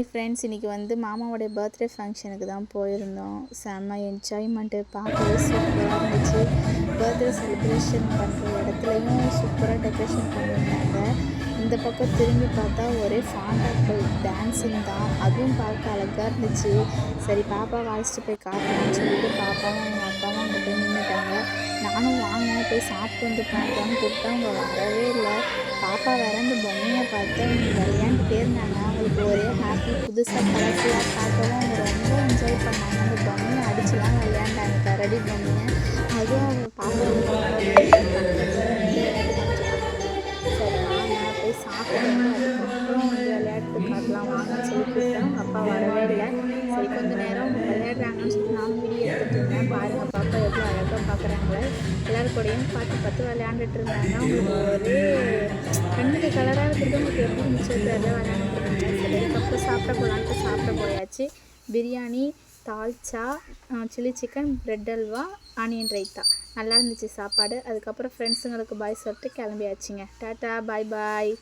Friends இன்றைக்கி வந்து மாமாவோடைய birthday ஃபங்க்ஷனுக்கு தான் போயிருந்தோம். செம்ம என்ஜாய்மெண்ட்டு, பார்க்கவே சூப்பராக இருந்துச்சு. பர்த்டே செலிப்ரேஷன் பண்ணுற இடத்துலையும் சூப்பராக டெக்கரேஷன் பண்ணியிருந்தாங்க. இந்த பக்கம் திரும்பி பார்த்தா ஒரே ஃபாண்டாக்கள் டான்ஸிங் தான், அதுவும் பார்க்க அழகாக இருந்துச்சு. சரி பாப்பாவை அழைச்சிட்டு போய் காட்டலாம்னு சொல்லிட்டு பாப்பாவும் அவங்க அப்பாவும் அங்கே போய் நின்றுட்டாங்க. நானும் வாங்க போய் சாப்பிட்டு வந்து பார்க்கலான்னு கூப்பிட்டா அவங்க வரவே இல்லை. பாப்பா வேற அந்த பொம்மையை பார்த்து அவங்க விளையாண்டுட்டே இருந்தாங்க. அவங்களுக்கு ஒரே ஹாப்பி, புதுசாக கலர்ஃபுல்லாக பார்க்கவும் அவங்க ரொம்ப என்ஜாய் பண்ணாங்க. அந்த பொம்மையை அடிச்சுலாம் விளையாண்டாங்க, கரடி பொம்மையை. அதுவும் அவங்க பாப்பா சரி வாங்க போய் சாப்பிடுங்க, அதுக்கப்புறம் வந்து விளையாட்டு காட்டலாம் வாங்கன்னு சொல்லி கூப்பிட்டேன். அவங்க அப்பா வரவே இல்லை. சரி கொஞ்சம் நேரம் அவங்க விளையாடுறாங்கன்னு சொல்லி நானும் வீடியோ எடுத்துகிட்டு இருந்தேன். பாருங்கள் பாப்பா எவ்வளோ அழகாக பார்க்குறாங்களே. எல்லாரும் கூடயும் பார்த்து விளையாண்டுட்டு இருந்தாங்க. அவங்களுக்கு ஒரே கண்ணுக்கு கலராக இருக்கிறது உங்களுக்கு எப்படி இருந்துச்சு தெரியல, விளையாண்டுட்டு இருந்தாங்க. சரி அதுக்கப்புறம் சாப்பிட போகலான்ட்டு சாப்பிட போயாச்சு. Biryani, dalcha, chilli chicken, bread halwa, onion raita நல்லா இருந்துச்சு சாப்பாடு. அதுக்கப்புறம் ஃப்ரெண்ட்ஸுங்களுக்கு பாய் சொல்லிட்டு கிளம்பியாச்சுங்க. டாட்டா, பாய் பாய்.